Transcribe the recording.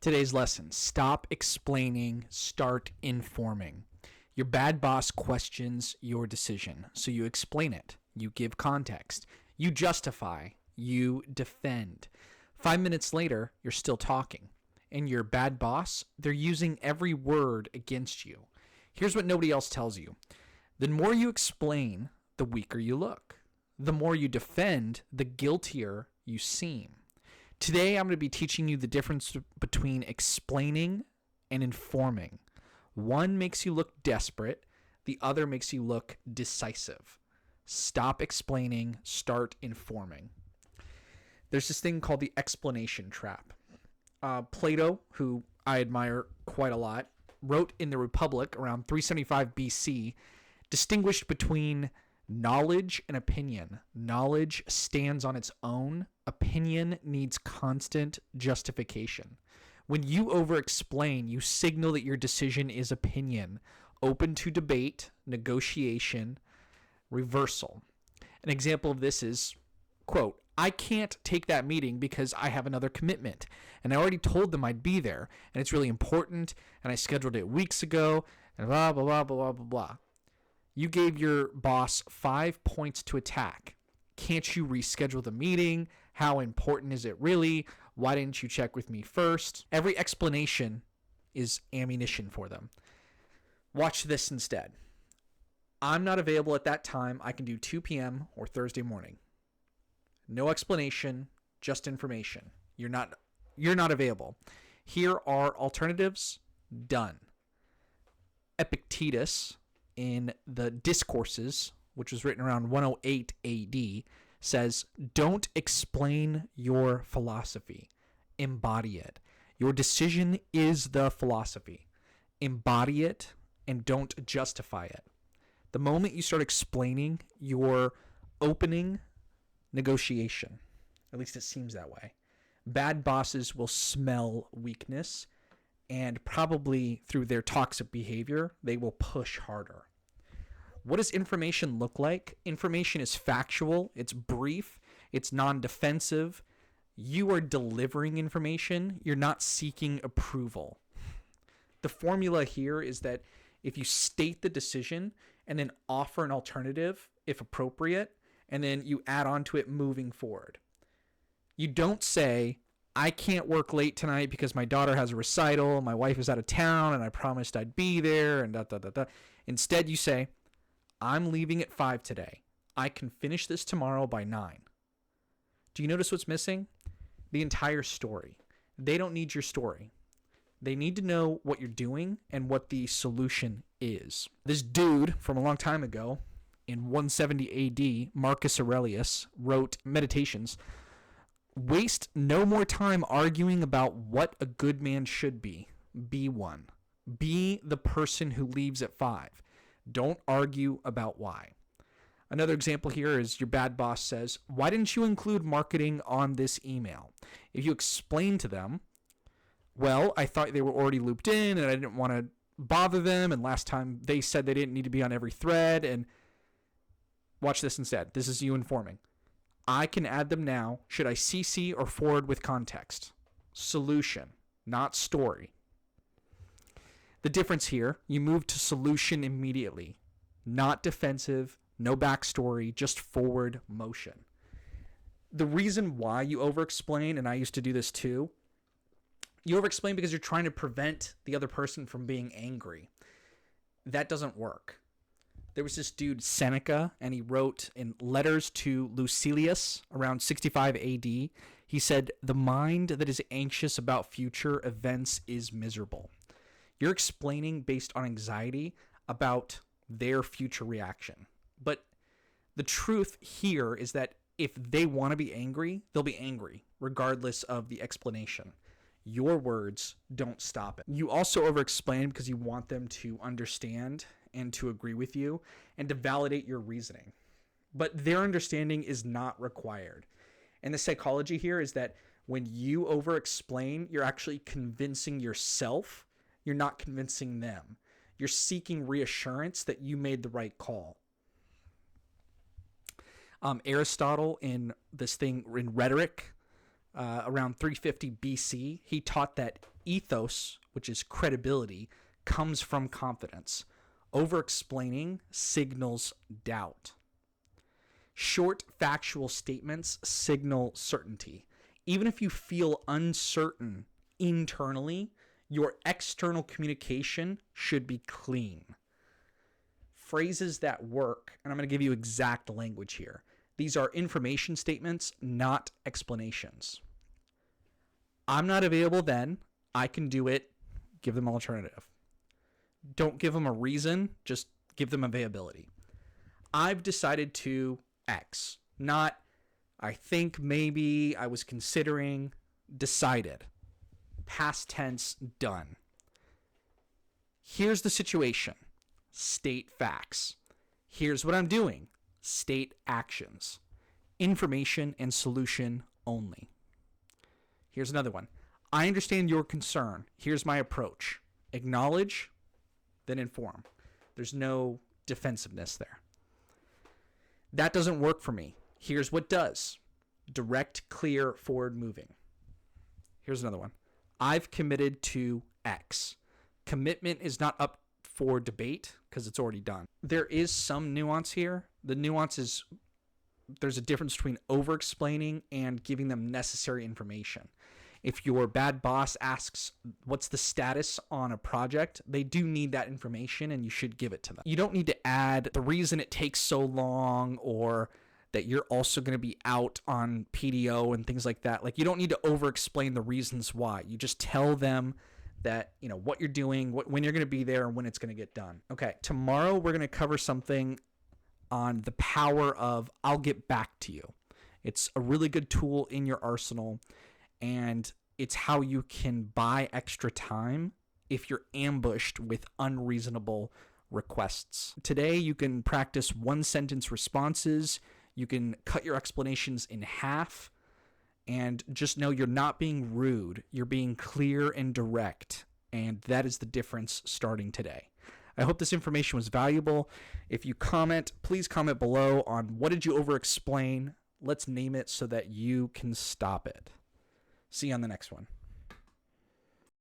Today's lesson: stop explaining, start informing. Your bad boss questions your decision, so you explain it, you give context, you justify, you defend. 5 minutes later, you're still talking. And your bad boss, they're using every word against you. Here's what nobody else tells you: the more you explain, the weaker you look. The more you defend, the guiltier you seem. Today, I'm going to be teaching you the difference between explaining and informing. One makes you look desperate, the other makes you look decisive. Stop explaining, start informing. There's this thing called the explanation trap. Plato, who I admire quite a lot, wrote in the Republic around 375 BC, distinguished between knowledge and opinion. Knowledge stands on its own. Opinion needs constant justification. When you over-explain, you signal that your decision is opinion, open to debate, negotiation, reversal. An example of this is, quote, "I can't take that meeting because I have another commitment, and I already told them I'd be there, and it's really important, and I scheduled it weeks ago, and blah, blah, blah, blah, blah, blah." You gave your boss 5 points to attack. Can't you reschedule the meeting? How important is it really? Why didn't you check with me first? Every explanation is ammunition for them. Watch this instead. "I'm not available at that time. I can do 2 p.m. or Thursday morning." No explanation, just information. You're not available. Here are alternatives. Done. Epictetus, in the Discourses, which was written around 108 AD, says, "Don't explain your philosophy. Embody it. Your decision is the philosophy. Embody it and don't justify it." The moment you start explaining, you're opening negotiation. At least it seems that way. Bad bosses will smell weakness, and probably through their toxic behavior, they will push harder. What does information look like? Information is factual, it's brief, it's non-defensive. You are delivering information, you're not seeking approval. The formula here is that if you state the decision and then offer an alternative, if appropriate, and then you add on to it moving forward. You don't say, "I can't work late tonight because my daughter has a recital, my wife is out of town, and I promised I'd be there, and da da da da." Instead, you say, "I'm leaving at 5 today. I can finish this tomorrow by 9. Do you notice what's missing? The entire story. They don't need your story. They need to know what you're doing and what the solution is. This dude from a long time ago, in 170 AD, Marcus Aurelius, wrote Meditations. "Waste no more time arguing about what a good man should be. Be one. Be the person who leaves at 5. Don't argue about why." Another example here is your bad boss says, "Why didn't you include marketing on this email?" If you explain to them, "Well, I thought they were already looped in and I didn't want to bother them, and last time they said they didn't need to be on every thread," and watch this instead. This is you informing. "I can add them now. Should I CC or forward with context?" Solution, not story. The difference here, you move to solution immediately. Not defensive, no backstory, just forward motion. The reason why you over-explain, and I used to do this too, you over-explain because you're trying to prevent the other person from being angry. That doesn't work. There was this dude, Seneca, and he wrote in Letters to Lucilius around 65 AD, he said, "The mind that is anxious about future events is miserable." You're explaining based on anxiety about their future reaction. But the truth here is that if they want to be angry, they'll be angry, regardless of the explanation. Your words don't stop it. You also over-explain because you want them to understand and to agree with you and to validate your reasoning. But their understanding is not required. And the psychology here is that when you over-explain, you're actually convincing yourself. You're not convincing them. You're seeking reassurance that you made the right call. Aristotle, in this thing in Rhetoric, around 350 BC, he taught that Ethos, which is credibility, comes from confidence. Over-explaining signals doubt. Short, factual statements signal certainty. Even if you feel uncertain internally, your external communication should be clean. Phrases that work, and I'm going to give you exact language here. These are information statements, not explanations. I'm not available then. I can do it. Give them an alternative. Don't give them a reason. Just give them availability. I've decided to X. Not, I think, maybe, I was considering, decided. Past tense, done. Here's the situation. State facts. Here's what I'm doing. State actions. Information and solution only. Here's another one. I understand your concern. Here's my approach. Acknowledge, then inform. There's no defensiveness there. That doesn't work for me. Here's what does. Direct, clear, forward moving. Here's another one. I've committed to X. Commitment is not up for debate because it's already done. There is some nuance here. The nuance is there's a difference between over-explaining and giving them necessary information. If your bad boss asks what's the status on a project, they do need that information and you should give it to them. You don't need to add the reason it takes so long or that you're also going to be out on PDO and things like that. Like, you don't need to over-explain the reasons why. You just tell them that, you know, what you're doing, when you're going to be there, and when it's going to get done. Okay, tomorrow we're going to cover something on the power of I'll get back to you. It's a really good tool in your arsenal, and it's how you can buy extra time if you're ambushed with unreasonable requests. Today, you can practice one-sentence responses. You can cut your explanations in half, and just know you're not being rude. You're being clear and direct, and that is the difference starting today. I hope this information was valuable. If you comment, please comment below on what did you over-explain. Let's name it so that you can stop it. See you on the next one.